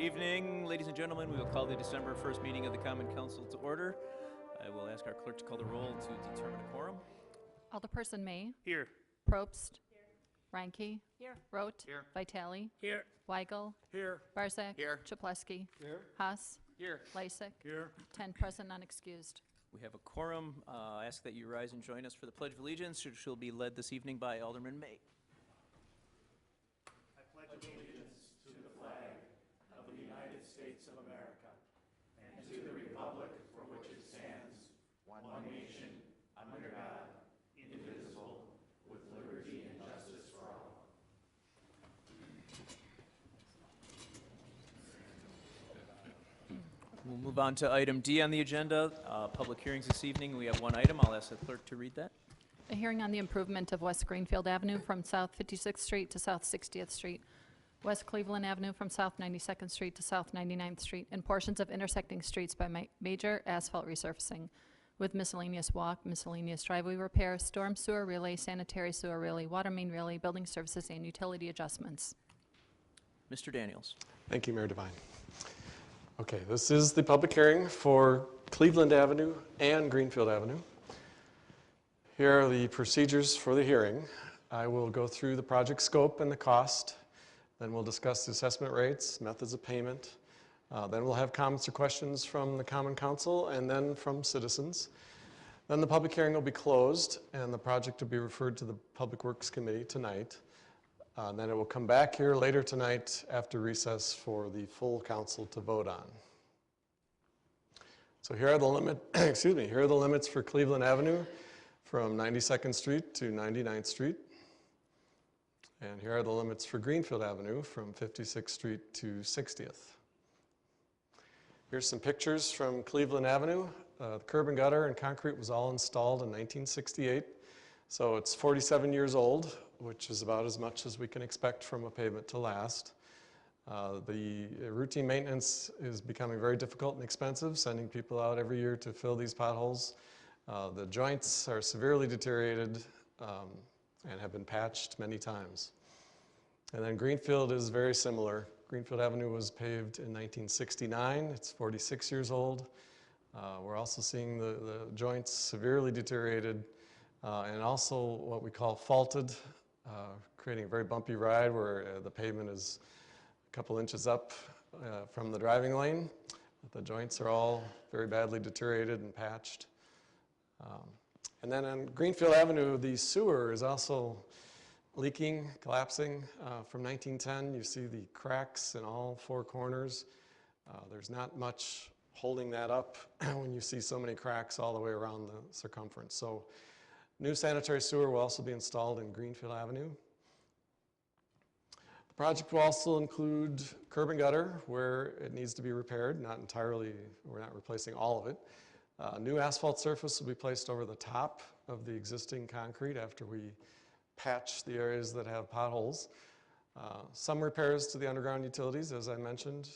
Evening, ladies and gentlemen. We will call the December 1st meeting of the Common Council to order. I will ask our clerk to call the roll to determine a quorum. Alderperson May. Here. Probst. Reinke. Here. Rote. Here. Vitale. Here. Weigel. Here. Barzak. Here. Chaplesky. Here. Haas. Here. Lysick. Here. 10 present, none excused. We have a quorum. I ask that you rise and join us for the Pledge of Allegiance, which will be led this evening by Alderman May. We'll move on to item D on the agenda, public hearings this evening. We have one item. I'll ask the clerk to read that. A hearing on the improvement of West Greenfield Avenue from South 56th Street to South 60th Street, West Cleveland Avenue from South 92nd Street to South 99th Street, and portions of intersecting streets by major asphalt resurfacing, with miscellaneous walk, miscellaneous driveway repair, storm sewer relay, sanitary sewer relay, water main relay, building services, and utility adjustments. Mr. Daniels. Thank you, Mayor Devine. Okay, this is the public hearing for Cleveland Avenue and Greenfield Avenue. Here are the procedures for the hearing. I will go through the project scope and the cost. Then we'll discuss the assessment rates, methods of payment. Then we'll have comments or questions from the Common Council and then from citizens. Then the public hearing will be closed and the project will be referred to the Public Works Committee tonight. Then it will come back here later tonight after recess for the full council to vote on. So here are the here are the limits for Cleveland Avenue from 92nd Street to 99th Street. And here are the limits for Greenfield Avenue from 56th Street to 60th. Here's some pictures from Cleveland Avenue. The curb and gutter and concrete was all installed in 1968. So it's 47 years old, which is about as much as we can expect from a pavement to last. The routine maintenance is becoming very difficult and expensive, sending people out every year to fill these potholes. The joints are severely deteriorated and have been patched many times. And then Greenfield is very similar. Greenfield Avenue was paved in 1969. It's 46 years old. We're also seeing the joints severely deteriorated and also what we call faulted, creating a very bumpy ride where the pavement is a couple inches up from the driving lane. The joints are all very badly deteriorated and patched. And then on Greenfield Avenue, the sewer is also leaking, collapsing. From 1910, you see the cracks in all four corners. There's not much holding that up when you see so many cracks all the way around the circumference. So new sanitary sewer will also be installed in Greenfield Avenue. The project will also include curb and gutter where it needs to be repaired, not entirely, we're not replacing all of it. New asphalt surface will be placed over the top of the existing concrete after we patch the areas that have potholes. Some repairs to the underground utilities, as I mentioned.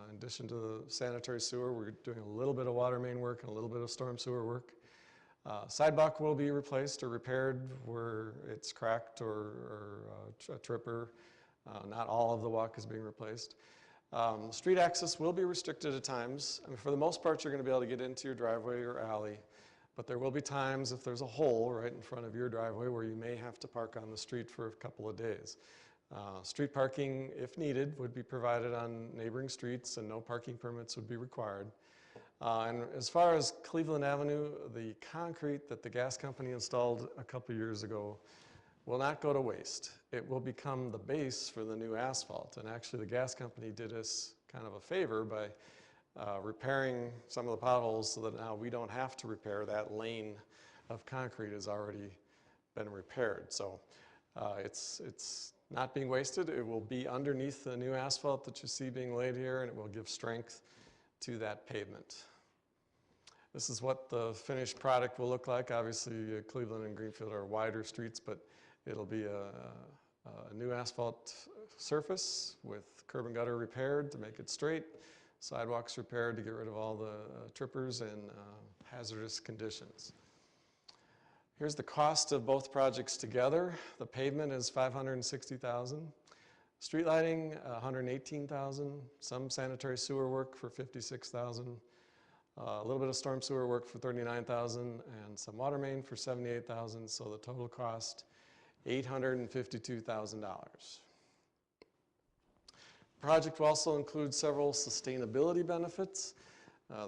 In addition to the sanitary sewer, we're doing a little bit of water main work and a little bit of storm sewer work. Sidewalk will be replaced or repaired where it's cracked or a tripper. Not all of the walk is being replaced. Street access will be restricted at times. I mean, for the most part, you're going to be able to get into your driveway or alley, but there will be times if there's a hole right in front of your driveway where you may have to park on the street for a couple of days. Street parking, if needed, would be provided on neighboring streets and no parking permits would be required. And as far as Cleveland Avenue, the concrete that the gas company installed a couple years ago will not go to waste. It will become the base for the new asphalt. And actually the gas company did us kind of a favor by repairing some of the potholes so that now we don't have to repair that lane of concrete has already been repaired. So it's not being wasted. It will be underneath the new asphalt that you see being laid here and it will give strength to that pavement. This is what the finished product will look like. Obviously Cleveland and Greenfield are wider streets, but it'll be a new asphalt surface with curb and gutter repaired to make it straight, sidewalks repaired to get rid of all the trippers and hazardous conditions. Here's the cost of both projects together. The pavement is $560,000. Street lighting, $118,000. Some sanitary sewer work for $56,000. A little bit of storm sewer work for $39,000, and some water main for $78,000. So the total cost, $852,000. The project will also include several sustainability benefits.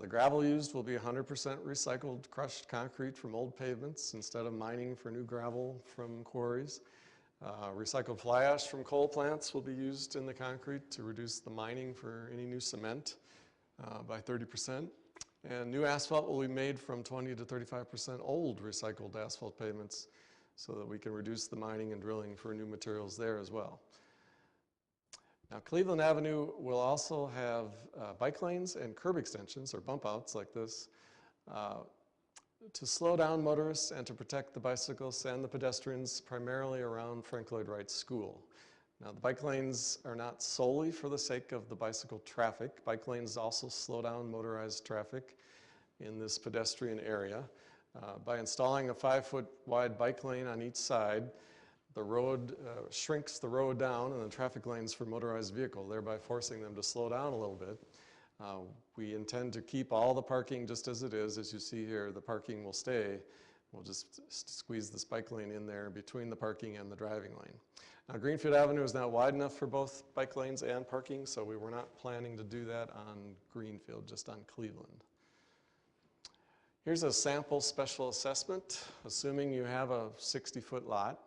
The gravel used will be 100% recycled crushed concrete from old pavements instead of mining for new gravel from quarries. Recycled fly ash from coal plants will be used in the concrete to reduce the mining for any new cement by 30%. And new asphalt will be made from 20 to 35% old recycled asphalt pavements so that we can reduce the mining and drilling for new materials there as well. Now, Cleveland Avenue will also have bike lanes and curb extensions, or bump outs like this, to slow down motorists and to protect the bicyclists and the pedestrians, primarily around Frank Lloyd Wright School. Now, the bike lanes are not solely for the sake of the bicycle traffic. Bike lanes also slow down motorized traffic in this pedestrian area. By installing a 5-foot wide bike lane on each side, the road shrinks the road down and the traffic lanes for motorized vehicle, thereby forcing them to slow down a little bit. We intend to keep all the parking just as it is. As you see here, the parking will stay. We'll just squeeze this bike lane in there between the parking and the driving lane. Now, Greenfield Avenue is not wide enough for both bike lanes and parking, so we were not planning to do that on Greenfield, just on Cleveland. Here's a sample special assessment, assuming you have a 60-foot lot.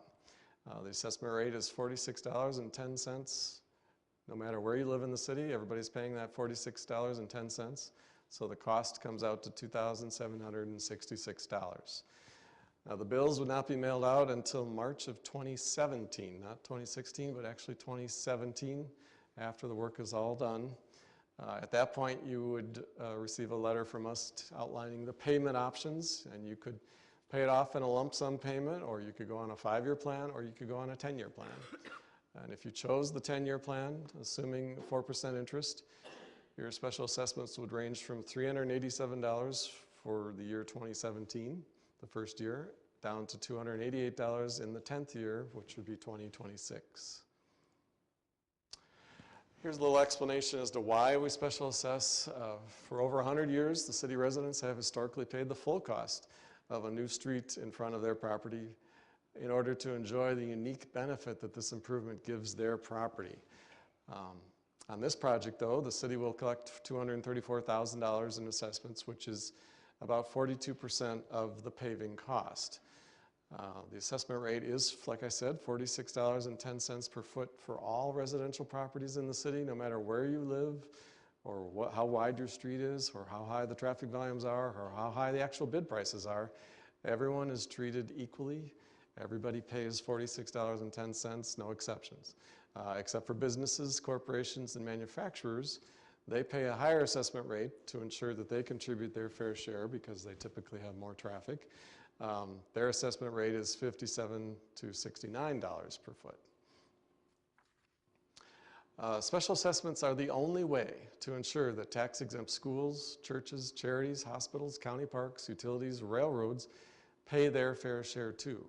The assessment rate is $46.10. No matter where you live in the city, everybody's paying that $46.10. So the cost comes out to $2,766. Now, the bills would not be mailed out until March of 2017, not 2016, but actually 2017, after the work is all done. At that point, you would receive a letter from us outlining the payment options, and you could pay it off in a lump sum payment, or you could go on a 5-year plan, or you could go on a 10-year plan. And if you chose the 10-year plan, assuming 4% interest, your special assessments would range from $387 for the year 2017, the first year, down to $288 in the 10th year, which would be 2026. Here's a little explanation as to why we special assess. For over 100 years, the city residents have historically paid the full cost of a new street in front of their property in order to enjoy the unique benefit that this improvement gives their property. On this project, though, the city will collect $234,000 in assessments, which is about 42% of the paving cost. The assessment rate is, like I said, $46.10 per foot for all residential properties in the city, no matter where you live, or how wide your street is, or how high the traffic volumes are, or how high the actual bid prices are. Everyone is treated equally. Everybody pays $46.10, no exceptions. Except for businesses, corporations, and manufacturers. They pay a higher assessment rate to ensure that they contribute their fair share because they typically have more traffic. Their assessment rate is $57 to $69 per foot. Special assessments are the only way to ensure that tax-exempt schools, churches, charities, hospitals, county parks, utilities, railroads pay their fair share too.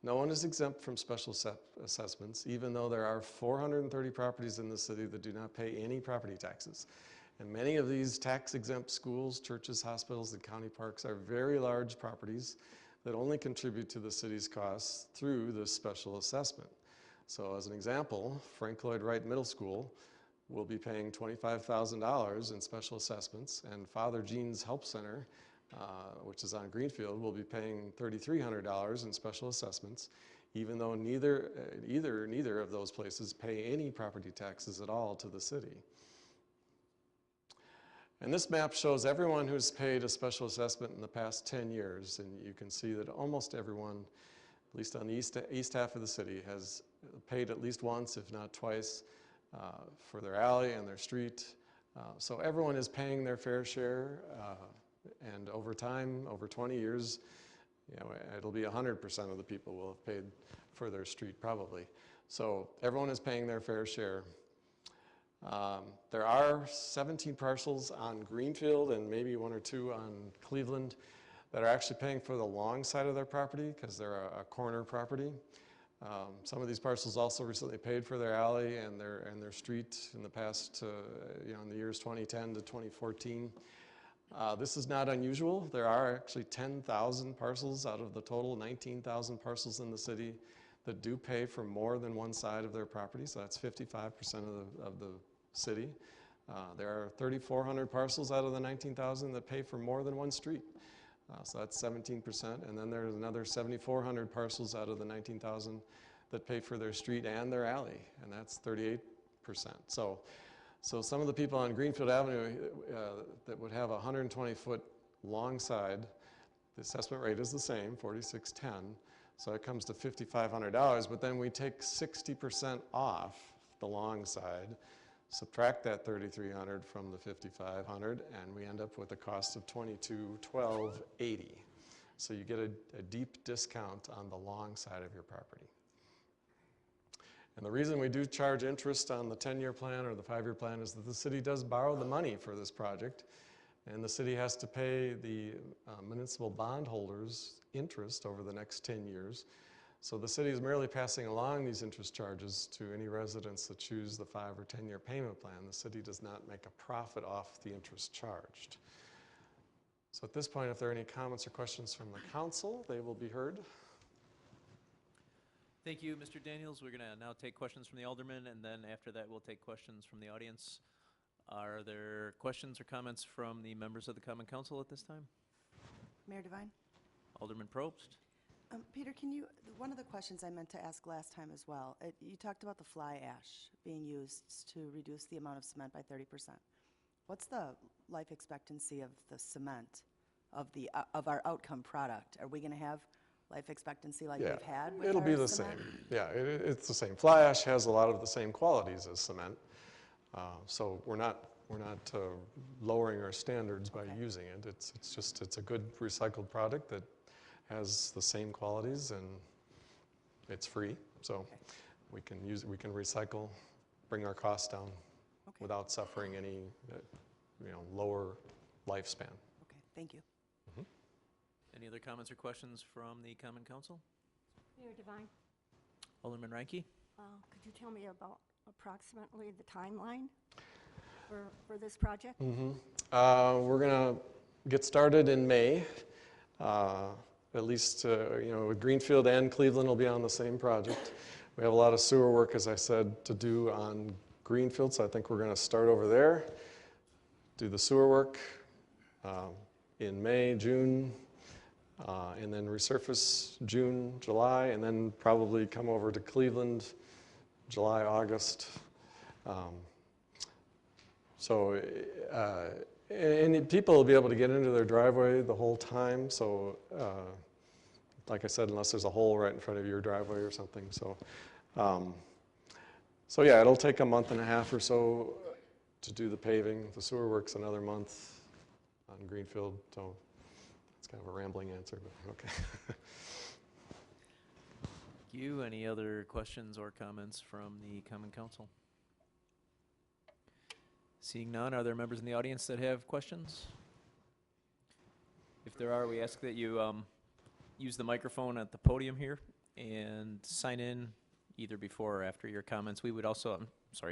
No one is exempt from special assessments, even though there are 430 properties in the city that do not pay any property taxes. And many of these tax-exempt schools, churches, hospitals, and county parks are very large properties that only contribute to the city's costs through this special assessment. So as an example, Frank Lloyd Wright Middle School will be paying $25,000 in special assessments, and Father Gene's Help Center, which is on Greenfield, will be paying $3,300 in special assessments, even though neither of those places pay any property taxes at all to the city. And this map shows everyone who's paid a special assessment in the past 10 years, and you can see that almost everyone, at least on the east half of the city, has paid at least once, if not twice, for their alley and their street. So everyone is paying their fair share, and over time, over 20 years, it'll be 100% of the people will have paid for their street probably. So everyone is paying their fair share. There are 17 parcels on Greenfield and maybe 1 or 2 on Cleveland that are actually paying for the long side of their property because they're a corner property. Some of these parcels also recently paid for their alley and their street in the past, in the years 2010 to 2014. This is not unusual. There are actually 10,000 parcels out of the total 19,000 parcels in the city that do pay for more than one side of their property, so that's 55% of the city. There are 3,400 parcels out of the 19,000 that pay for more than one street. So that's 17%, and then there's another 7,400 parcels out of the 19,000 that pay for their street and their alley, and that's 38%. So some of the people on Greenfield Avenue that would have a 120-foot long side, the assessment rate is the same, $46.10, so it comes to $5,500, but then we take 60% off the long side, subtract that $3,300 from the $5,500, and we end up with a cost of $22,1280. So you get a deep discount on the long side of your property. And the reason we do charge interest on the 10-year plan or the 5-year plan is that the city does borrow the money for this project, and the city has to pay the municipal bondholders interest over the next 10 years. So the city is merely passing along these interest charges to any residents that choose the 5 or 10-year payment plan. The city does not make a profit off the interest charged. So at this point, if there are any comments or questions from the council, they will be heard. Thank you, Mr. Daniels. We're going to now take questions from the aldermen, and then after that, we'll take questions from the audience. Are there questions or comments from the members of the Common Council at this time? Mayor Devine? Alderman Probst? Peter, one of the questions I meant to ask last time as well, you talked about the fly ash being used to reduce the amount of cement by 30%. What's the life expectancy of the cement, of our outcome product? Are we going to have life expectancy like we've had with it'll our be the cement? same. Yeah, it's the same. Fly ash has a lot of the same qualities as cement, so we're not lowering our standards by using it. It's a good recycled product that has the same qualities, and it's free, so we can recycle, bring our costs down without suffering any lower lifespan. Okay, thank you. Any other comments or questions from the Common Council? Mayor Devine, Alderman Reinke? could you tell me about approximately the timeline for this project? We're going to get started in May. At least, Greenfield and Cleveland will be on the same project. We have a lot of sewer work, as I said, to do on Greenfield, so I think we're going to start over there, do the sewer work in May, June, and then resurface June, July, and then probably come over to Cleveland July, August. And people will be able to get into their driveway the whole time, so like I said, unless there's a hole right in front of your driveway or something. So yeah, it'll take a month and a half or so to do the paving. The sewer work's another month on Greenfield, so it's kind of a rambling answer, but okay. Thank you. Any other questions or comments from the Common Council? Seeing none, are there members in the audience that have questions? If there are, we ask that you use the microphone at the podium here and sign in either before or after your comments. We would also,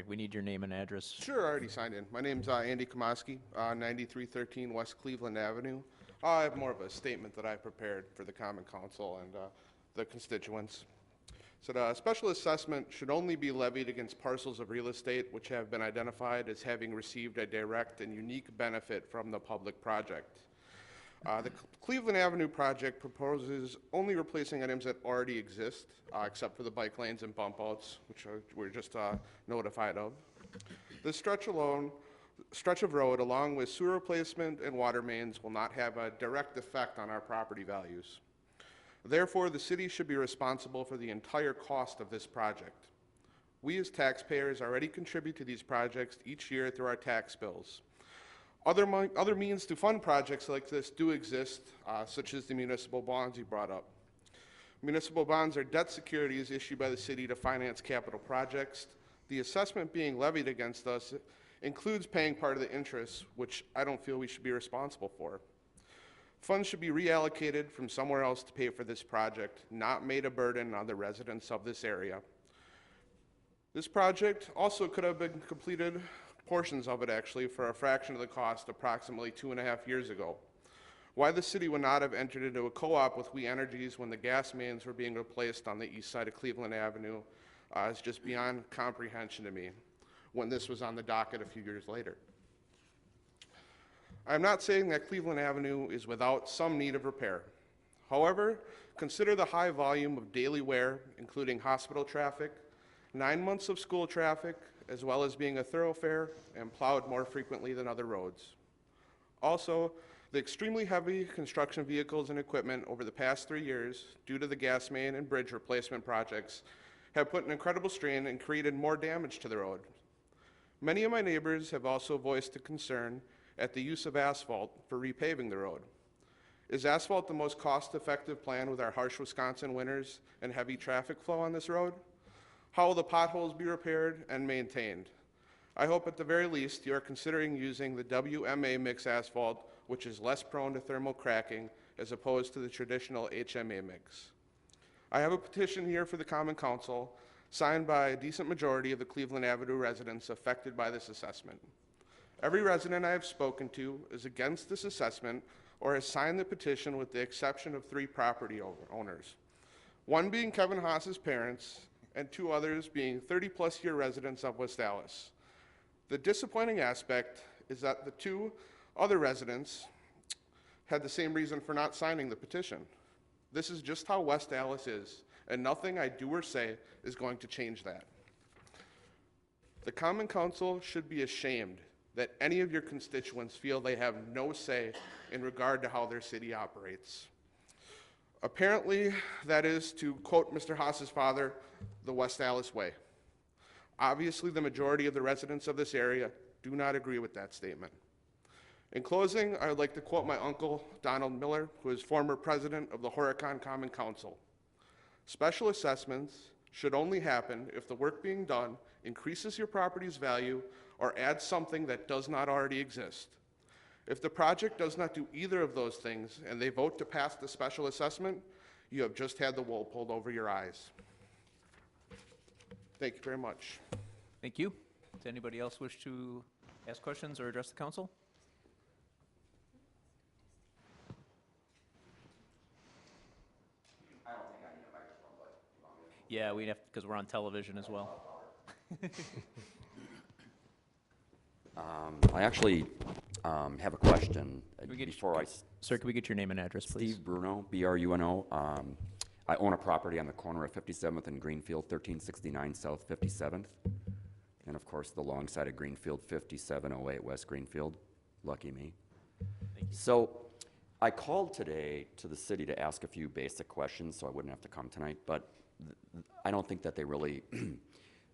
we need your name and address. Sure, I already signed in. My name's Andy Komoski, 9313 West Cleveland Avenue. I have more of a statement that I prepared for the Common Council and the constituents. So the special assessment should only be levied against parcels of real estate which have been identified as having received a direct and unique benefit from the public project. The Cleveland Avenue project proposes only replacing items that already exist, except for the bike lanes and bump outs, which we're just notified of. This stretch of road, along with sewer replacement and water mains, will not have a direct effect on our property values. Therefore, the city should be responsible for the entire cost of this project. We as taxpayers already contribute to these projects each year through our tax bills. Other means to fund projects like this do exist, such as the municipal bonds you brought up. Municipal bonds are debt securities issued by the city to finance capital projects. The assessment being levied against us includes paying part of the interest, which I don't feel we should be responsible for. Funds should be reallocated from somewhere else to pay for this project, not made a burden on the residents of this area. This project also could have been completed, portions of it actually, for a fraction of the cost approximately 2.5 years ago. Why the city would not have entered into a co-op with We Energies when the gas mains were being replaced on the east side of Cleveland Avenue is just beyond comprehension to me when this was on the docket a few years later. I'm not saying that Cleveland Avenue is without some need of repair. However, consider the high volume of daily wear, including hospital traffic, 9 months of school traffic, as well as being a thoroughfare and plowed more frequently than other roads. Also, the extremely heavy construction vehicles and equipment over the past 3 years, due to the gas main and bridge replacement projects, have put an incredible strain and created more damage to the road. Many of my neighbors have also voiced a concern at the use of asphalt for repaving the road. Is asphalt the most cost-effective plan with our harsh Wisconsin winters and heavy traffic flow on this road? How will the potholes be repaired and maintained? I hope at the very least you are considering using the WMA mix asphalt, which is less prone to thermal cracking as opposed to the traditional HMA mix. I have a petition here for the Common Council signed by a decent majority of the Cleveland Avenue residents affected by this assessment. Every resident I have spoken to is against this assessment or has signed the petition with the exception of 3 property owners, one being Kevin Haas's parents and 2 others being 30-plus year residents of West Allis. The disappointing aspect is that the 2 other residents had the same reason for not signing the petition. This is just how West Allis is, and nothing I do or say is going to change that. The Common Council should be ashamed that any of your constituents feel they have no say in regard to how their city operates. Apparently, that is, to quote Mr. Haas's father, the West Allis way. Obviously, the majority of the residents of this area do not agree with that statement. In closing, I would like to quote my uncle, Donald Miller, who is former president of the Horicon Common Council. Special assessments should only happen if the work being done increases your property's value or adds something that does not already exist. If the project does not do either of those things and they vote to pass the special assessment, you have just had the wool pulled over your eyes. Thank you very much. Thank you. Does anybody else wish to ask questions or address the council? Yeah, we'd have, because we're on television as well. I actually have a question we get- before I. Sir, can we get your name and address, please? Steve Bruno, B-R-U-N-O. I own a property on the corner of 57th and Greenfield, 1369 South 57th. And of course, the long side of Greenfield, 5708 West Greenfield. Lucky me. Thank you. So I called today to the city to ask a few basic questions so I wouldn't have to come tonight, but I don't think that they really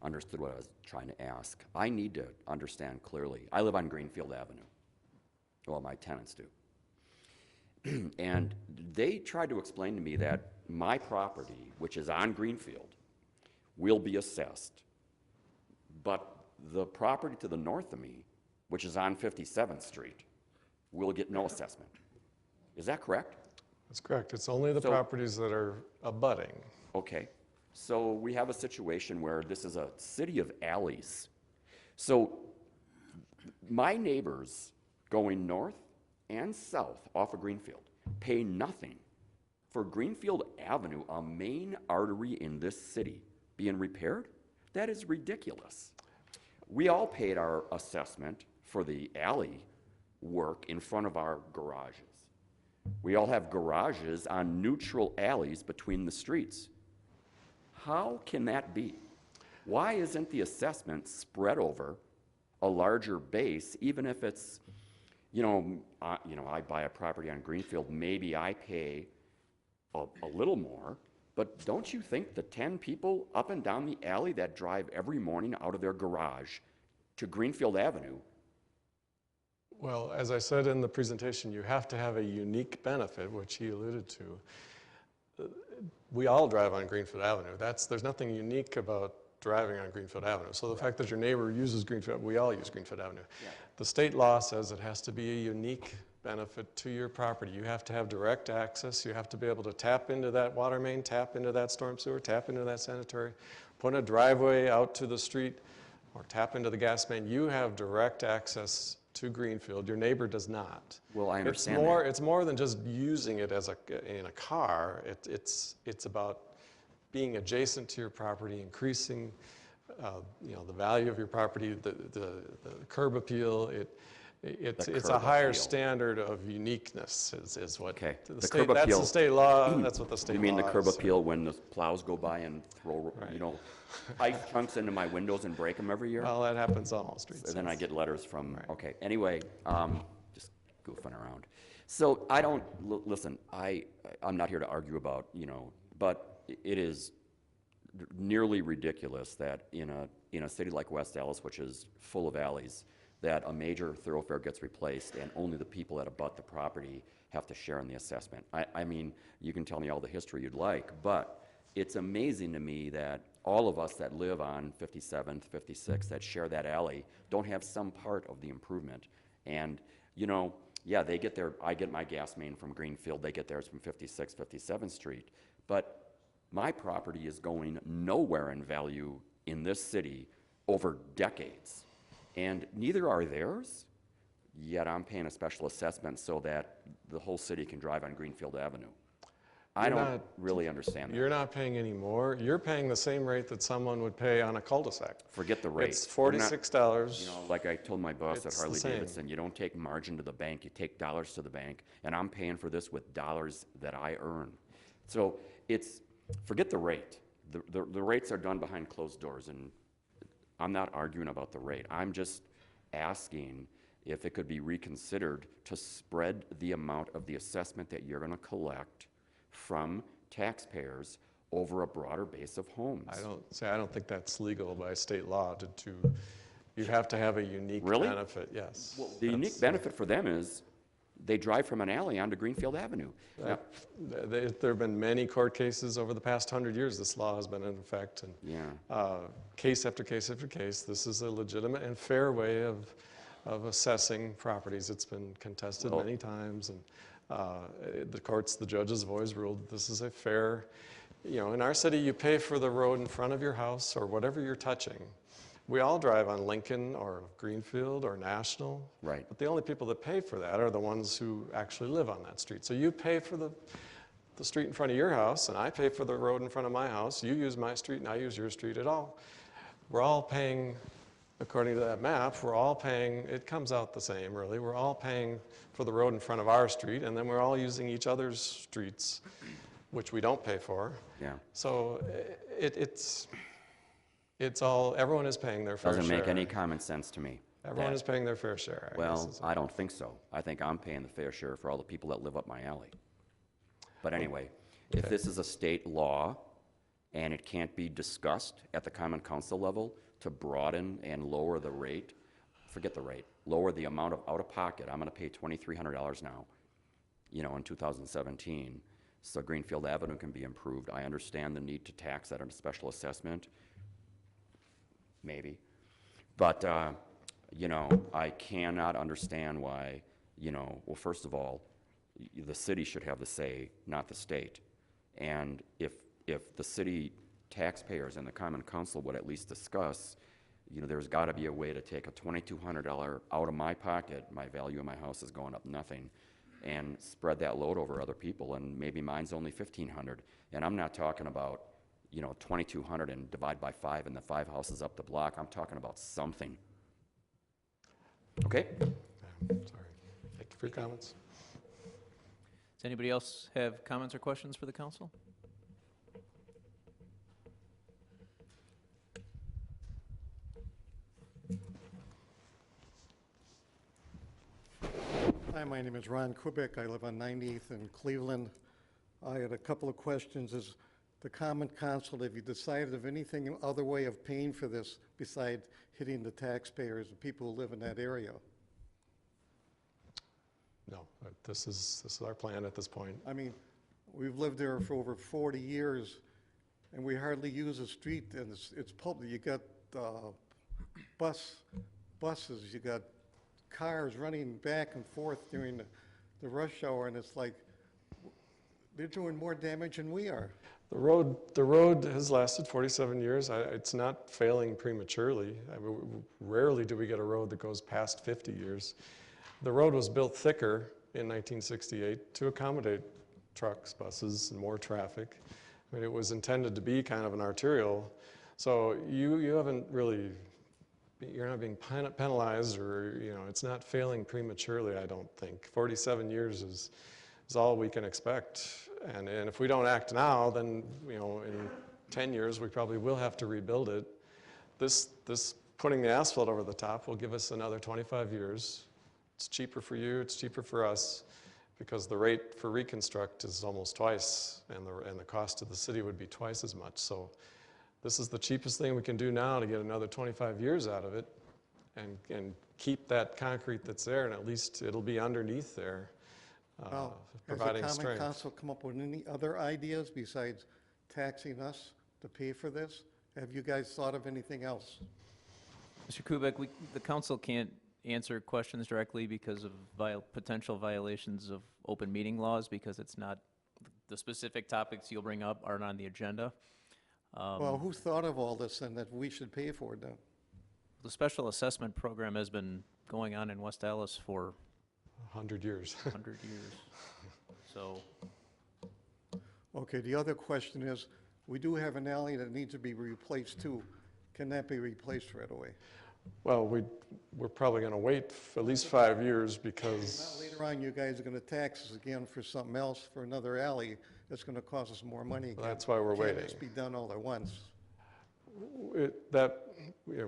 understood what I was trying to ask. I need to understand clearly. I live on Greenfield Avenue. Well, my tenants do. And they tried to explain to me that my property, which is on Greenfield, will be assessed, but the property to the north of me, which is on 57th Street, will get no assessment. Is that correct? That's correct. It's only the So- properties that are abutting. Okay, so we have a situation where this is a city of alleys. So my neighbors going north and south off of Greenfield pay nothing for Greenfield Avenue, a main artery in this city, being repaired? That is ridiculous. We all paid our assessment for the alley work in front of our garages. We all have garages on neutral alleys between the streets. How can that be? Why isn't the assessment spread over a larger base, even if it's, I buy a property on Greenfield, maybe I pay a little more, but don't you think the 10 people up and down the alley that drive every morning out of their garage to Greenfield Avenue? Well, as I said in the presentation, you have to have a unique benefit, which he alluded to. We all drive on Greenfield Avenue. There's nothing unique about driving on Greenfield Avenue. So the fact that your neighbor uses Greenfield, we all use Greenfield Avenue. Yeah. The state law says it has to be a unique benefit to your property. You have to have direct access. You have to be able to tap into that water main, tap into that storm sewer, tap into that sanitary, put a driveway out to the street, or tap into the gas main. You have direct access to Greenfield. Your neighbor does not. Well, I understand It's more than just using it as in a car. It's about being adjacent to your property, increasing the value of your property, the curb appeal. It's a curb higher appeal. standard of uniqueness is what Okay. the The state, curb that's appeal- the state law, that's what the state law You mean the curb is. appeal when the plows go by and throw, Right. ice chunks into my windows and break them every year? Well, that happens on all streets. And then I yes. get letters from, Right. okay, anyway, just goofing around. So I don't, listen, I'm not here to argue about, but it is nearly ridiculous that in a city like West Allis, which is full of alleys, that a major thoroughfare gets replaced and only the people that abut the property have to share in the assessment. I mean, you can tell me all the history you'd like, but it's amazing to me that all of us that live on 57th, 56th, that share that alley, don't have some part of the improvement. And, yeah, I get my gas main from Greenfield, they get theirs from 56th, 57th Street, but my property is going nowhere in value in this city over decades. And neither are theirs, yet I'm paying a special assessment so that the whole city can drive on Greenfield Avenue. I You're don't not- really understand that. You're not paying any more. You're paying the same rate that someone would pay on a cul-de-sac. Forget the rate. It's We're not- $46. Like I told my boss at It's the Harley same. Davidson, you don't take margin to the bank, you take dollars to the bank, and I'm paying for this with dollars that I earn. So forget the rate. The rates are done behind closed doors, and I'm not arguing about the rate. I'm just asking if it could be reconsidered to spread the amount of the assessment that you're gonna collect from taxpayers over a broader base of homes. I don't think that's legal by state law you have to have a unique Really? benefit, yes. The unique benefit for them is they drive from an alley onto Greenfield Avenue. Now, There have been many court cases over the past 100 years. This law has been in effect, and yeah. case after case after case, this is a legitimate and fair way of assessing properties. It's been contested Well- many times, and the judges have always ruled that this is a fair, in our city, you pay for the road in front of your house or whatever you're touching. We all drive on Lincoln or Greenfield or National. Right. But the only people that pay for that are the ones who actually live on that street. So you pay for the street in front of your house, and I pay for the road in front of my house. You use my street, and I use your street. We're all paying, according to that map, it comes out the same, really. We're all paying for the road in front of our street, and then we're all using each other's streets, which we don't pay for. Yeah. So everyone is paying their fair share. Doesn't make any common sense to me. Everyone that- is paying their fair share, I guess. Well, is- I don't think so. I think I'm paying the fair share for all the people that live up my alley. But anyway, if this is a state law and it can't be discussed at the common council level to broaden and lower the rate, forget the rate, lower the amount of out-of-pocket, I'm gonna pay $2,300 now, in 2017, so Greenfield Avenue can be improved. I understand the need to tax that on a special assessment, maybe. But, I cannot understand why, well, first of all, the city should have the say, not the state. And if the city taxpayers and the common council would at least discuss, there's gotta be a way to take a $2,200 out of my pocket, my value of my house is going up nothing, and spread that load over other people, and maybe mine's only $1,500. And I'm not talking about, 2,200 and divide by 5 and the 5 houses up the block. I'm talking about something. Okay? Sorry. Thank you for your comments. Does anybody else have comments or questions for the council? Hi, my name is Ron Kubik. I live on 98th in Cleveland. I had a couple of questions. Is the Common Council, have you decided of anything other way of paying for this besides hitting the taxpayers, the people who live in that area? No, this is our plan at this point. I mean, we've lived there for over 40 years, and we hardly use the street, and it's public. You got buses, you got cars running back and forth during the rush hour, and it's like, they're doing more damage than we are. The road has lasted 47 years. It's not failing prematurely. Rarely do we get a road that goes past 50 years. The road was built thicker in 1968 to accommodate trucks, buses, and more traffic. I mean, it was intended to be kind of an arterial. So you haven't really, you're not being penalized, or, you know, it's not failing prematurely, I don't think. 47 years is all we can expect. And if we don't act now, then, you know, in 10 years, we probably will have to rebuild it. This putting the asphalt over the top will give us another 25 years. It's cheaper for you, it's cheaper for us, because the rate for reconstruct is almost twice, and the cost to the city would be twice as much. So this is the cheapest thing we can do now to get another 25 years out of it, and keep that concrete that's there, and at least it'll be underneath there. Well, providing has the Common strength. Council come up with any other ideas besides taxing us to pay for this? Have you guys thought of anything else? Mr. Kubek, the council can't answer questions directly because of potential violations of open meeting laws, because it's not, the specific topics you'll bring up aren't on the agenda. Well, who thought of all this and that we should pay for it then? The special assessment program has been going on in West Allis for 100 years. 100 years. So, Okay, the other question is, we do have an alley that needs to be replaced too. Can that be replaced right away? Well, we're probably going to wait for at least 5 years, Not because later on, you guys are gonna tax us again for something else, for another alley, that's gonna cost us more money again. That's why we're Can't waiting. just be done all at once.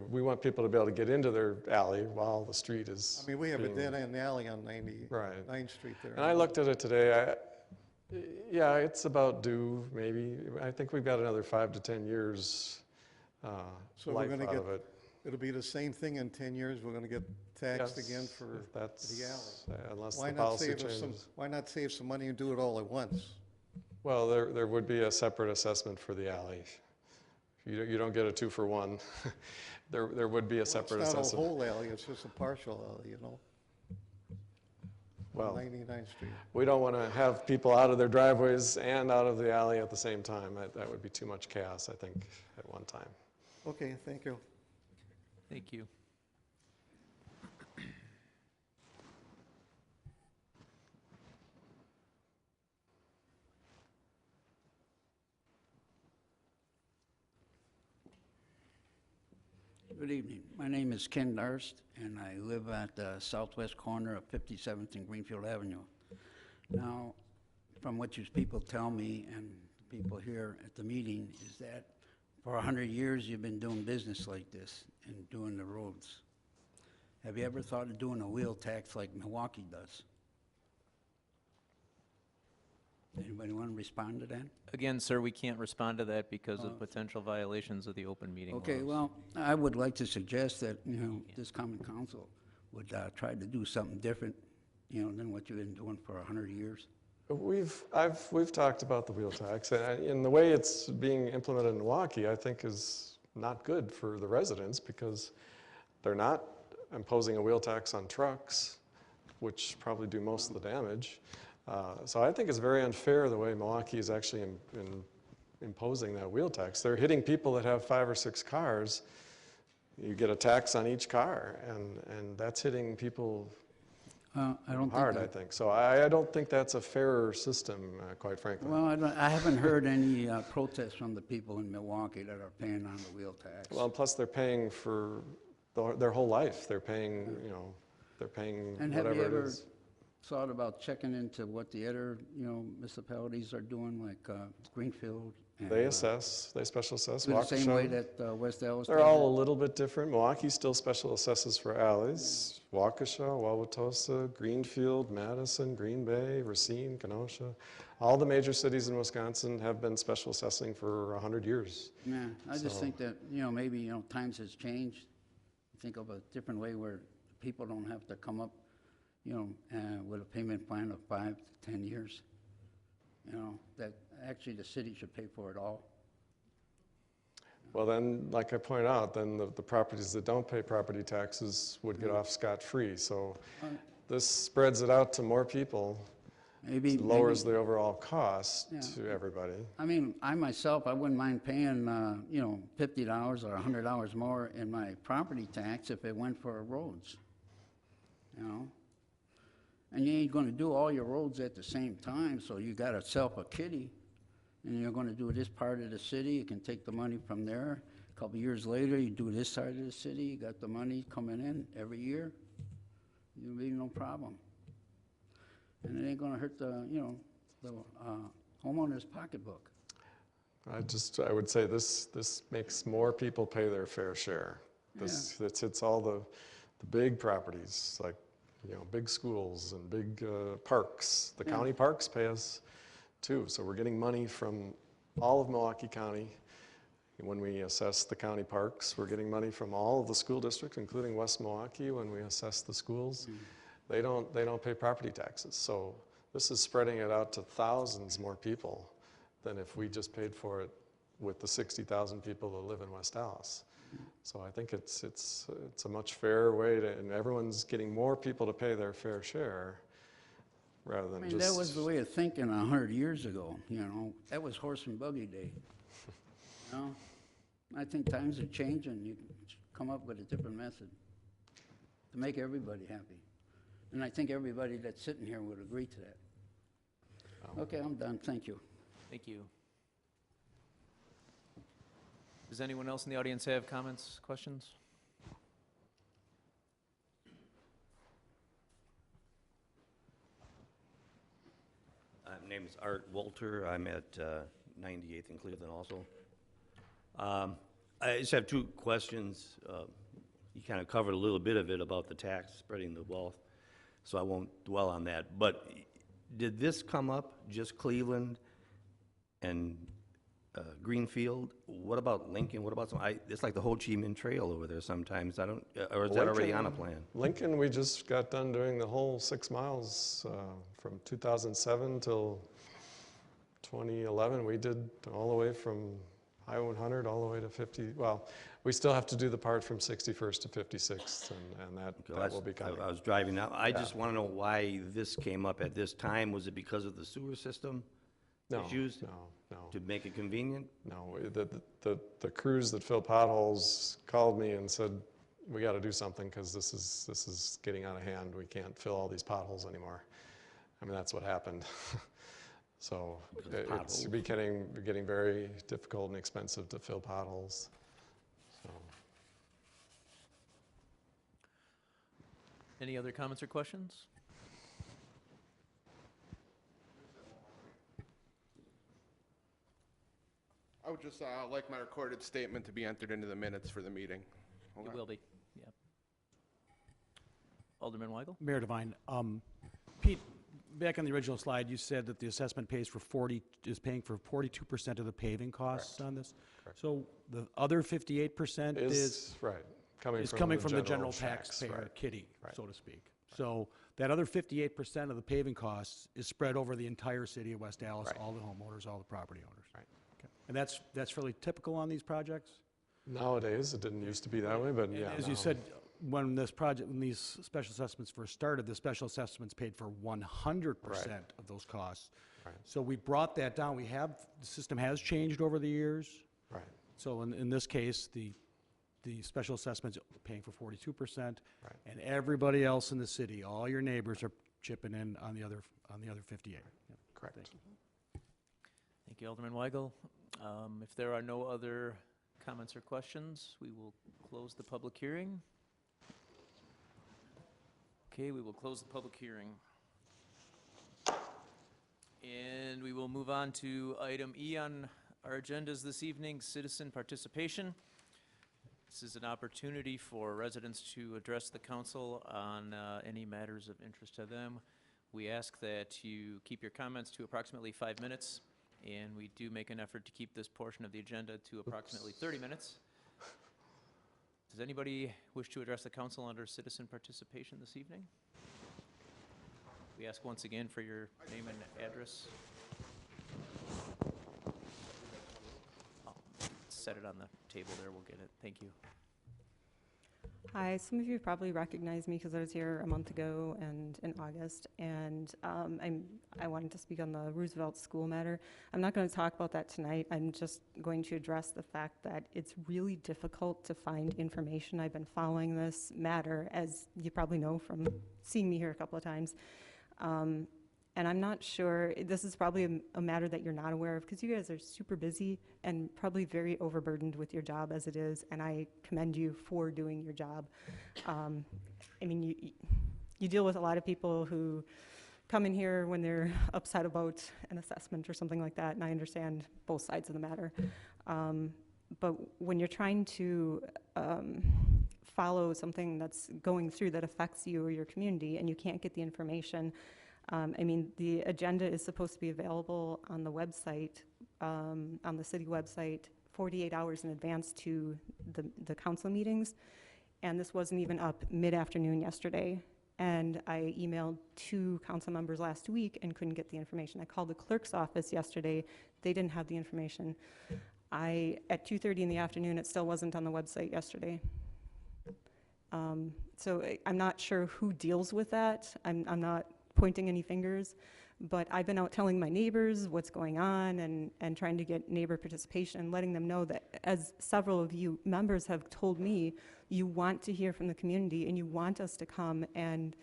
we want people to be able to get into their alley while the street is. I mean, we have a being- dead-end alley on 99th Right. Street there. And I looked at it today. Yeah, it's about due, maybe. I think we've got another 5 to 10 years So we're life gonna out get- of it. It'll be the same thing in 10 years, we're gonna get taxed Yes, again for if that's, the alley. unless Why the not policy save us some, changes. why not save some money and do it all at once? Well, there would be a separate assessment for the alley. You don't get a 2-for-1. There would be a separate It's not a assessment. whole alley, it's just a partial alley, you know? Well, 99th Street. we don't want to have people out of their driveways and out of the alley at the same time. That would be too much chaos, I think, at one time. Okay, thank you. thank you. Good evening. My name is Ken Darst, and I live at the southwest corner of 57th and Greenfield Avenue. Now, from what you people tell me and people here at the meeting, is that for 100 years you've been doing business like this and doing the roads. Have you ever thought of doing a wheel tax like Milwaukee does? Anybody want to respond to that? Again, sir, we can't respond to that because of potential violations of the open meeting laws. Okay, well, I would like to suggest that, you know, this common council would try to do something different, you know, than what you've been doing for 100 years. We've talked about the wheel tax, and the way it's being implemented in Milwaukee, I think, is not good for the residents, because they're not imposing a wheel tax on trucks, which probably do most of the damage. So I think it's very unfair the way Milwaukee is actually imposing that wheel tax. They're hitting people that have 5 or 6 cars. You get a tax on each car, and that's hitting people I don't hard, think I think. So I don't think that's a fairer system, quite frankly. Well, I haven't heard any protests from the people in Milwaukee that are paying on the wheel tax. Well, and plus they're paying for their whole life. They're paying, you know, they're paying And have you whatever it ever is. thought about checking into what the other, you know, municipalities are doing, like Greenfield? and, They assess, they special assess. do the same way Waukesha, that West Allis they're does all it? a little bit different. Milwaukee still special assesses for alleys. Waukesha, Wauwatosa, Greenfield, Madison, Green Bay, Racine, Kenosha. All the major cities in Wisconsin have been special assessing for 100 years. Yeah, I just So- think that, you know, maybe, you know, times has changed. Think of a different way where people don't have to come up, you know, with a payment plan of 5 to 10 years. You know, that actually the city should pay for it all. Well, then, like I pointed out, then the properties that don't pay property taxes would get off scot-free. So this spreads it out to more people, Maybe, lowers the overall cost Yeah. to everybody. I mean, I myself, I wouldn't mind paying, you know, $50 or $100 more in my property tax if it went for roads, you know? And you ain't gonna do all your roads at the same time, so you got yourself a kitty, and you're gonna do this part of the city, you can take the money from there. A couple years later, you do this side of the city, you got the money coming in every year, you'll be no problem. And it ain't gonna hurt the, you know, the homeowner's pocketbook. I would say this makes more people pay their fair share. This hits all the big properties, like, you know, big schools and big parks. The county parks pay us too, so we're getting money from all of Milwaukee County. When we assess the county parks, we're getting money from all of the school districts, including West Milwaukee, when we assess the schools. They don't pay property taxes, so this is spreading it out to thousands more people than if we just paid for it with the 60,000 people that live in West Dallas. So I think it's a much fairer way to, and everyone's getting more people to pay their fair share rather than I mean, just. that was the way of thinking 100 years ago, you know? That was horse and buggy day. You know? I think times are changing. You can come up with a different method to make everybody happy. And I think everybody that's sitting here would agree to that. Okay, I'm done. Thank you. Thank you. Does anyone else in the audience have comments, questions? My name is Art Wolter. I'm at 98th in Cleveland also. I just have two questions. You kind of covered a little bit of it about the tax spreading the wealth, so I won't dwell on that. But did this come up, just Cleveland and Greenfield? What about Lincoln? What about it's like the Ho Chi Minh Trail over there sometimes. Or is that already on a plan? Lincoln, we just got done doing the whole 6 miles from 2007 till 2011. We did all the way from Highway 100 all the way to 50. Well, we still have to do the part from 61st to 56th, and that will be coming. I was driving out. I just want to know why this came up at this time. Was it because of the sewer system issues? No. To make it convenient? No, the crews that fill potholes called me and said, we got to do something because this is getting out of hand. We can't fill all these potholes anymore. I mean, that's what happened. So it's getting very difficult and expensive to fill potholes. So. Any other comments or questions? I would just like my recorded statement to be entered into the minutes for the meeting. It will be, yeah. Alderman Weigel? Mayor Devine, Pete, back on the original slide, you said that the assessment is paying for 42% of the paving costs on this. Correct. So the other 58% is coming from the general taxpayer kitty, so to speak. So that other 58% of the paving costs is spread over the entire city of West Dallas, all the homeowners, all the property owners. Right. Okay. And that's fairly typical on these projects? Nowadays, it didn't used to be that way, but yeah. As you said, when these special assessments first started, the special assessments paid for 100% of those costs. Right. So we brought that down. The system has changed over the years. Right. So in this case, the special assessment's paying for 42%, and everybody else in the city, all your neighbors are chipping in on the other 58. Yeah. Correct. Thank you. Thank you, Alderman Weigel. If there are no other comments or questions, we will close the public hearing. Okay, we will close the public hearing. And we will move on to item E on our agendas this evening, citizen participation. This is an opportunity for residents to address the council on any matters of interest to them. We ask that you keep your comments to approximately 5 minutes, and we do make an effort to keep this portion of the agenda to approximately 30 minutes. Does anybody wish to address the council under citizen participation this evening? We ask once again for your name and address. Set it on the table there, we'll get it. Thank you. Hi, some of you probably recognize me because I was here a month ago and in August, and I wanted to speak on the Roosevelt School matter. I'm not going to talk about that tonight. I'm just going to address the fact that it's really difficult to find information. I've been following this matter, as you probably know from seeing me here a couple of times. And I'm not sure, this is probably a matter that you're not aware of because you guys are super busy and probably very overburdened with your job as it is, and I commend you for doing your job. I mean, you deal with a lot of people who come in here when they're upset about an assessment or something like that, and I understand both sides of the matter. But when you're trying to follow something that's going through that affects you or your community and you can't get the information, I mean, the agenda is supposed to be available on the website, on the city website, 48 hours in advance to the council meetings, and this wasn't even up mid-afternoon yesterday. And I emailed 2 council members last week and couldn't get the information. I called the clerk's office yesterday. They didn't have the information. At 2:30 in the afternoon, it still wasn't on the website yesterday. So I'm not sure who deals with that. I'm not pointing any fingers, but I've been out telling my neighbors what's going on and trying to get neighbor participation and letting them know that, as several of you members have told me, you want to hear from the community and you want us to come and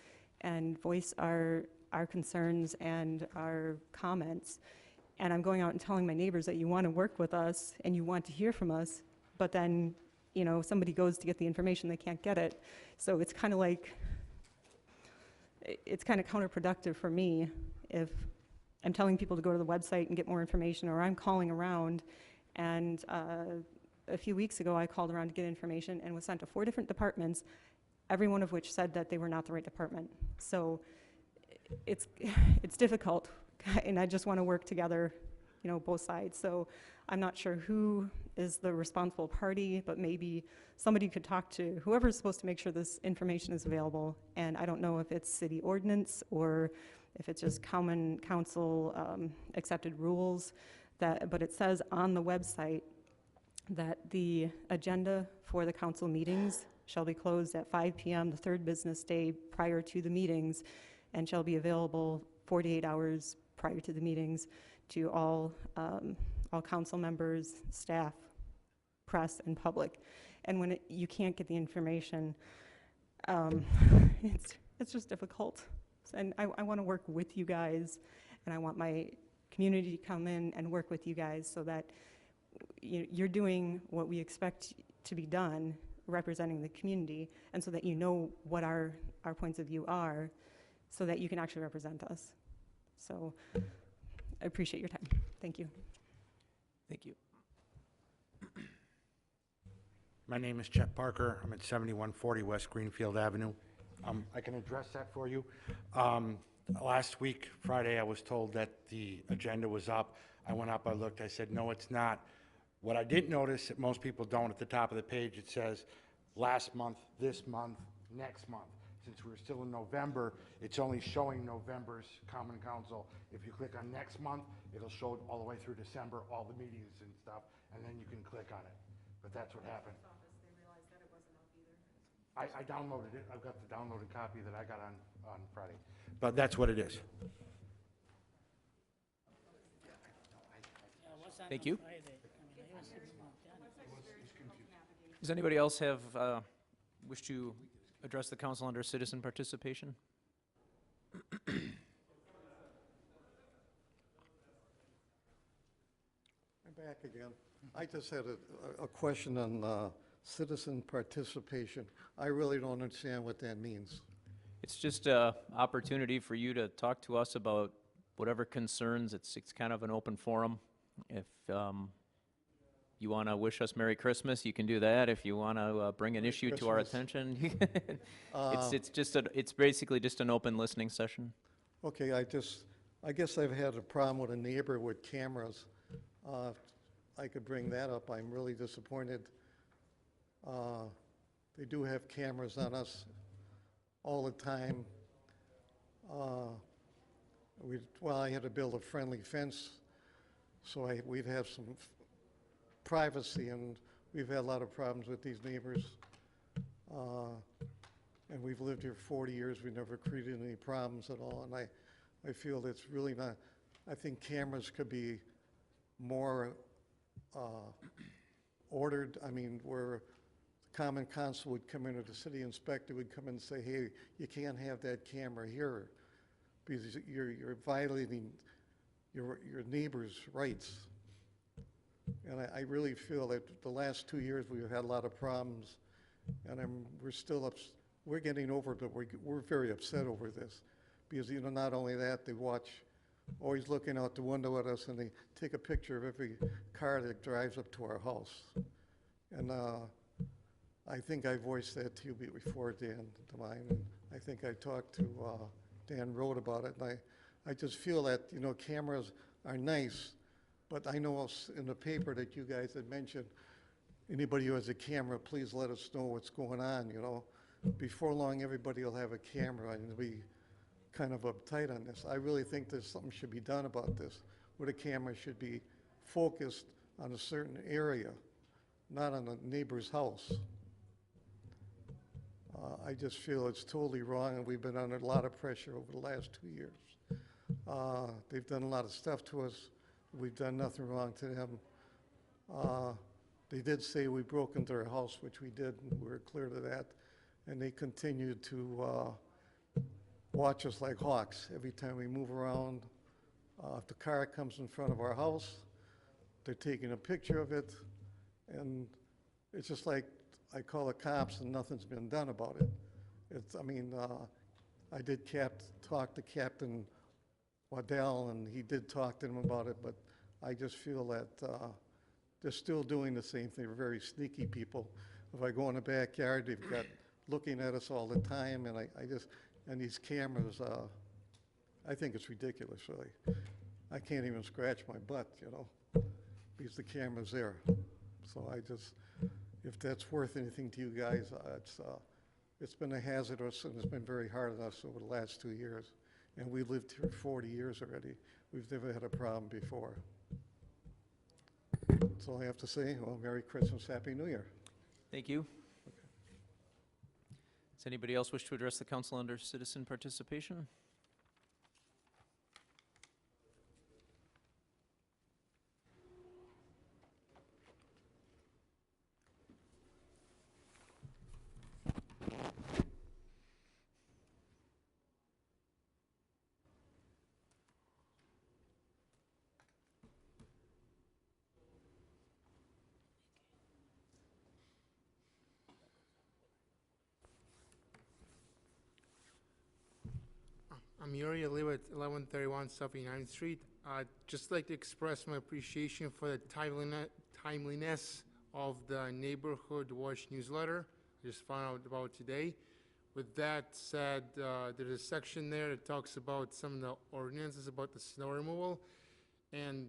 voice our concerns and our comments. And I'm going out and telling my neighbors that you want to work with us and you want to hear from us, but then, you know, somebody goes to get the information, they can't get it. So it's kind of like, it's kind of counterproductive for me if I'm telling people to go to the website and get more information, or I'm calling around. And a few weeks ago, I called around to get information and was sent to 4 different departments, every one of which said that they were not the right department. So it's difficult, and I just want to work together, you know, both sides. So I'm not sure who is the responsible party, but maybe somebody could talk to whoever's supposed to make sure this information is available. And I don't know if it's city ordinance or if it's just common council accepted rules, but it says on the website that the agenda for the council meetings shall be closed at 5 p.m. the 3rd business day prior to the meetings, and shall be available 48 hours prior to the meetings to all council members, staff, press, and public. And when you can't get the information, it's just difficult. And I want to work with you guys, and I want my community to come in and work with you guys so that you're doing what we expect to be done, representing the community, and so that you know what our points of view are, so that you can actually represent us. So I appreciate your time. Thank you. Thank you. My name is Chet Parker. I'm at 7140 West Greenfield Avenue. I can address that for you. Last week, Friday, I was told that the agenda was up. I went up, I looked, I said, no, it's not. What I did notice that most people don't, at the top of the page, it says last month, this month, next month. Since we're still in November, it's only showing November's Common Council. If you click on next month, it'll show all the way through December, all the meetings and stuff, and then you can click on it. But that's what happened. I downloaded it. I've got the downloaded copy that I got on Friday. But that's what it is. Thank you. Does anybody else have wish to address the council under citizen participation? I'm back again. I just had a question on citizen participation. I really don't understand what that means. It's just an opportunity for you to talk to us about whatever concerns. It's kind of an open forum. If you want to wish us Merry Christmas, you can do that. If you want to bring an issue to our attention, you can. It's basically just an open listening session. Okay, I guess I've had a problem with a neighbor with cameras. I could bring that up. I'm really disappointed. They do have cameras on us all the time. I had to build a friendly fence, so we'd have some privacy, and we've had a lot of problems with these neighbors. And we've lived here 40 years, we never created any problems at all, and I feel it's really not, I think cameras could be more ordered, I mean, where the common council would come in, or the city inspector would come in and say, hey, you can't have that camera here, because you're violating your neighbor's rights. And I really feel that the last 2 years, we've had a lot of problems, and we're getting over it, but we're very upset over this. Because, you know, not only that, they watch, always looking out the window at us, and they take a picture of every car that drives up to our house. And I think I voiced that to you before, Dan Devine, and I think I talked to Dan Rode about it, and I just feel that, you know, cameras are nice, but I know in the paper that you guys had mentioned, anybody who has a camera, please let us know what's going on, you know. Before long, everybody will have a camera, and they'll be kind of uptight on this. I really think there's something should be done about this, where the camera should be focused on a certain area, not on the neighbor's house. I just feel it's totally wrong, and we've been under a lot of pressure over the last 2 years. They've done a lot of stuff to us. We've done nothing wrong to them. They did say we broke into their house, which we did, and we were clear to that. And they continued to watch us like hawks every time we move around. If the car comes in front of our house, they're taking a picture of it, and it's just like I call the cops and nothing's been done about it. I mean, I did talk to Captain Waddell, and he did talk to them about it, but I just feel that they're still doing the same thing. They're very sneaky people. If I go in the backyard, they've got looking at us all the time, and and these cameras, I think it's ridiculous, really. I can't even scratch my butt, you know, because the camera's there. So if that's worth anything to you guys, it's been a hazardous, and it's been very hard on us over the last 2 years. And we've lived here 40 years already. We've never had a problem before. That's all I have to say. Well, Merry Christmas, Happy New Year. Thank you. Does anybody else wish to address the council under citizen participation? I'm Yuri. I live at 1131 South 89th Street. I'd just like to express my appreciation for the timeliness of the Neighborhood Watch newsletter I just found out about today. With that said, there's a section there that talks about some of the ordinances about the snow removal. And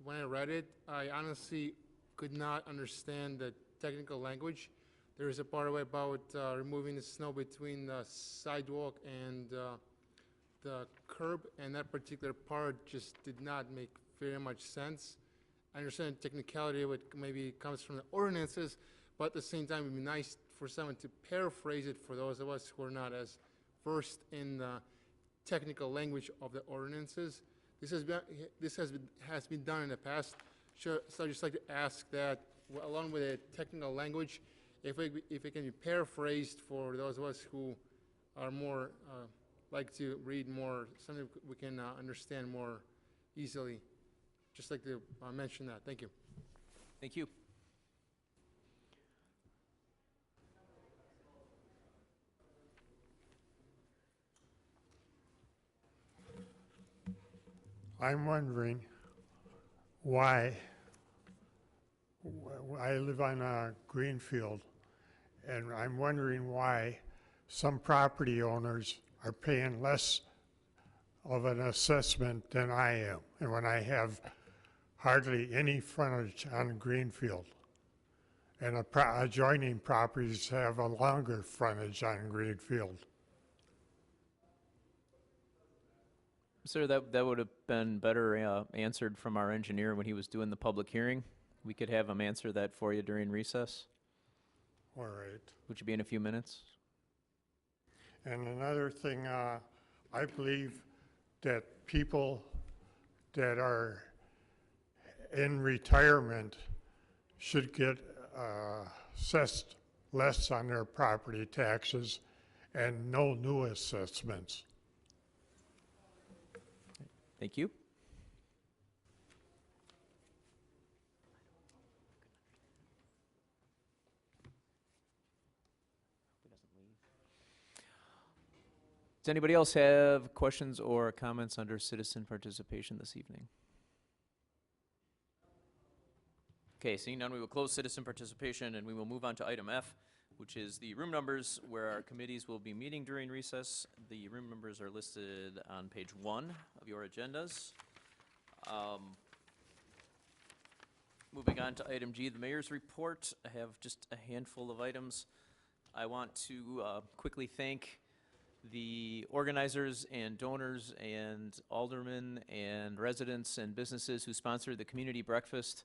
when I read it, I honestly could not understand the technical language. There is a part about removing the snow between the sidewalk and the curb, and that particular part just did not make very much sense. I understand the technicality of it maybe comes from the ordinances, but at the same time, it would be nice for someone to paraphrase it for those of us who are not as versed in the technical language of the ordinances. This has been done in the past, so I'd just like to ask that, along with the technical language, if it can be paraphrased for those of us who are more like to read more, something we can understand more easily. Just like to mention that. Thank you. Thank you. I'm wondering why, I live on Greenfield, and I'm wondering why some property owners are paying less of an assessment than I am, and when I have hardly any frontage on Greenfield. And adjoining properties have a longer frontage on Greenfield. Sir, that would have been better answered from our engineer when he was doing the public hearing. We could have him answer that for you during recess. All right. which will be in a few minutes. And another thing, I believe that people that are in retirement should get assessed less on their property taxes and no new assessments. Thank you. Does anybody else have questions or comments under citizen participation this evening? Okay, seeing none, we will close citizen participation and we will move on to item F, which is the room numbers where our committees will be meeting during recess. The room numbers are listed on page 1 of your agendas. Moving on to item G, the mayor's report. I have just a handful of items. I want to quickly thank the organizers and donors and aldermen and residents and businesses who sponsored the community breakfast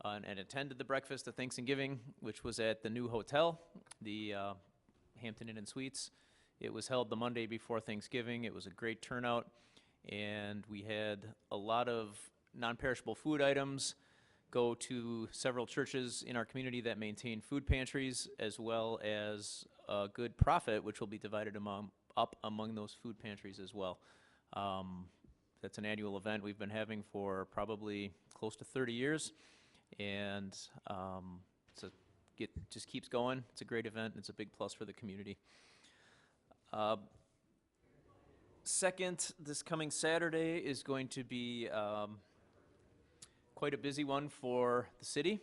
and attended the breakfast of Thanksgiving, which was at the new hotel, the Hampton Inn and Suites. It was held the Monday before Thanksgiving. It was a great turnout, and we had a lot of non-perishable food items go to several churches in our community that maintain food pantries, as well as a good profit, which will be divided up among those food pantries as well. That's an annual event we've been having for probably close to 30 years, and it just keeps going. It's a great event. It's a big plus for the community. Second, this coming Saturday is going to be quite a busy one for the city.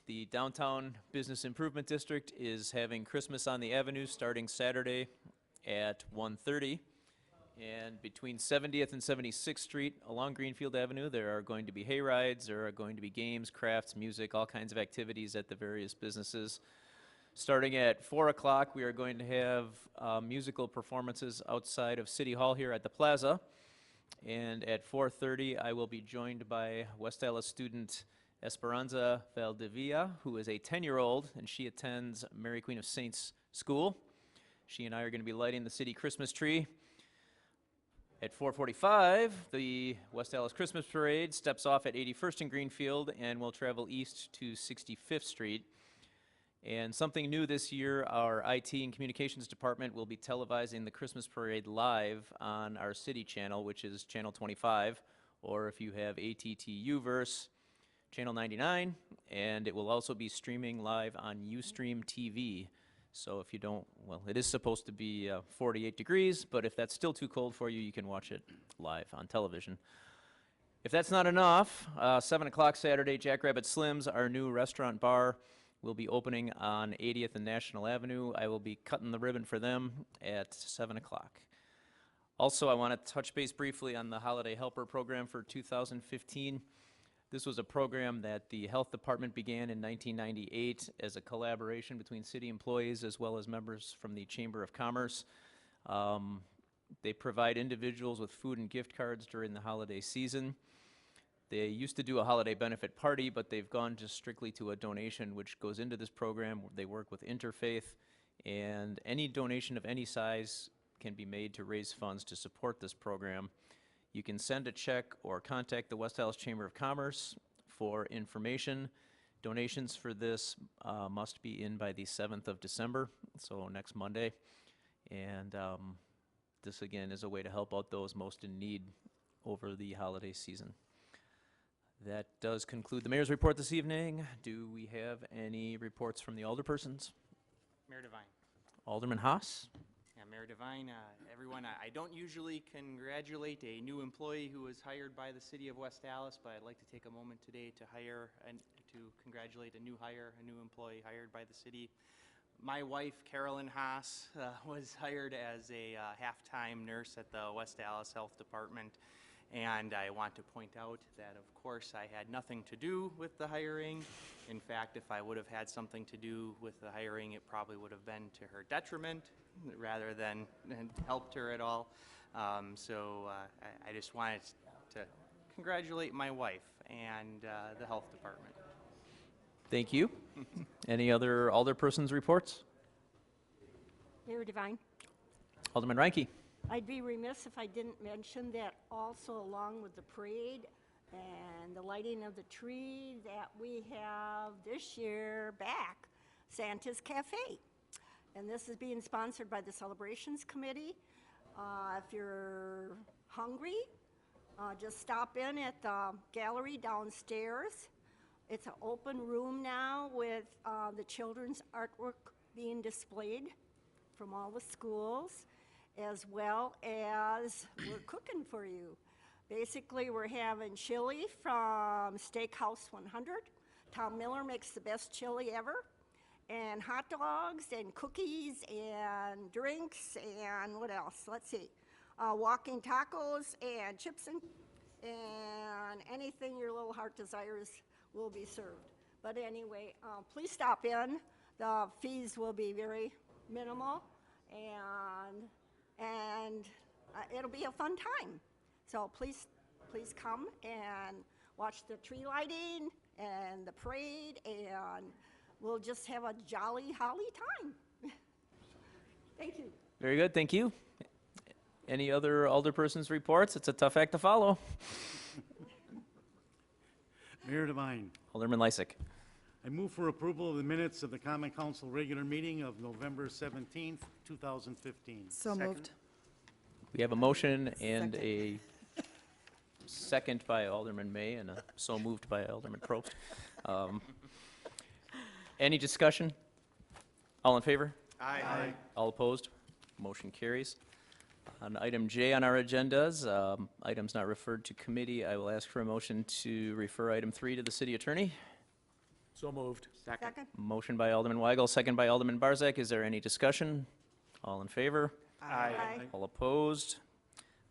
The Downtown Business Improvement District is having Christmas on the Avenue starting Saturday at 1:30. And between 70th and 76th Street along Greenfield Avenue, there are going to be hay rides, there are going to be games, crafts, music, all kinds of activities at the various businesses. Starting at 4 o'clock, we are going to have musical performances outside of City Hall here at the Plaza. And at 4:30, I will be joined by West Allis student Esperanza Valdivia, who is a 10-year-old, and she attends Mary Queen of Saints School. She and I are going to be lighting the city Christmas tree. At 4:45, the West Allis Christmas Parade steps off at 81st and Greenfield and will travel east to 65th Street. And something new this year, our IT and Communications Department will be televising the Christmas Parade live on our city channel, which is Channel 25, or if you have ATT-Uverse, Channel 99, and it will also be streaming live on Ustream TV. So if you don't, well, it is supposed to be 48 degrees, but if that's still too cold for you, you can watch it live on television. If that's not enough, 7 o'clock Saturday, Jackrabbit Slim's, our new restaurant bar, will be opening on 80th and National Avenue. I will be cutting the ribbon for them at 7 o'clock. Also, I want to touch base briefly on the Holiday Helper Program for 2015. This was a program that the Health Department began in 1998 as a collaboration between city employees as well as members from the Chamber of Commerce. They provide individuals with food and gift cards during the holiday season. They used to do a holiday benefit party, but they've gone just strictly to a donation which goes into this program. They work with Interfaith, and any donation of any size can be made to raise funds to support this program. You can send a check or contact the West Allis Chamber of Commerce for information. Donations for this must be in by the 7th of December, so next Monday. And this, again, is a way to help out those most in need over the holiday season. That does conclude the mayor's report this evening. Do we have any reports from the alderpersons? Mayor Devine. Alderman Haas? Yeah, Mayor Devine, everyone, I don't usually congratulate a new employee who was hired by the city of West Allis, but I'd like to take a moment today to congratulate a new employee hired by the city. My wife, Carolyn Haas, was hired as a half-time nurse at the West Allis Health Department. And I want to point out that, of course, I had nothing to do with the hiring. In fact, if I would have had something to do with the hiring, it probably would have been to her detriment rather than helped her at all. So I just wanted to congratulate my wife and the health department. Thank you. Any other alderpersons' reports? Mayor Devine, Alderman Reinke. I'd be remiss if I didn't mention that also along with the parade and the lighting of the tree that we have this year back, Santa's Cafe. And this is being sponsored by the Celebrations Committee. If you're hungry, just stop in at the gallery downstairs. It's an open room now with the children's artwork being displayed from all the schools, as well as we're cooking for you. Basically, we're having chili from Steakhouse 100. Tom Miller makes the best chili ever. And hot dogs and cookies and drinks and what else? Let's see. Walking tacos and chips and anything your little heart desires will be served. But anyway, please stop in. The fees will be very minimal, and it'll be a fun time. So please come and watch the tree lighting and the parade, and we'll just have a jolly, holly time. Thank you. Very good, thank you. Any other alderpersons' reports? It's a tough act to follow. Mayor Devine, Alderman Lysick. I move for approval of the minutes of the Common Council regular meeting of November 17th, 2015. So moved. We have a motion and a second by Alderman May and a so moved by Alderman Probst. Any discussion? All in favor? Aye. All opposed? Motion carries. On item J on our agendas, items not referred to committee, I will ask for a motion to refer item 3 to the city attorney. So moved. Second. Motion by Alderman Weigel, second by Alderman Barzak. Is there any discussion? All in favor? Aye. All opposed?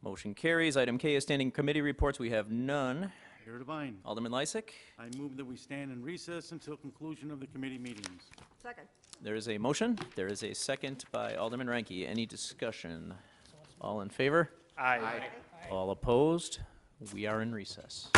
Motion carries. Item K is standing committee reports. We have none. Mayor Devine, Alderman Lysick. I move that we stand in recess until conclusion of the committee meetings. Second. There is a motion. There is a second by Alderman Reinke. Any discussion? All in favor? Aye. All opposed? We are in recess.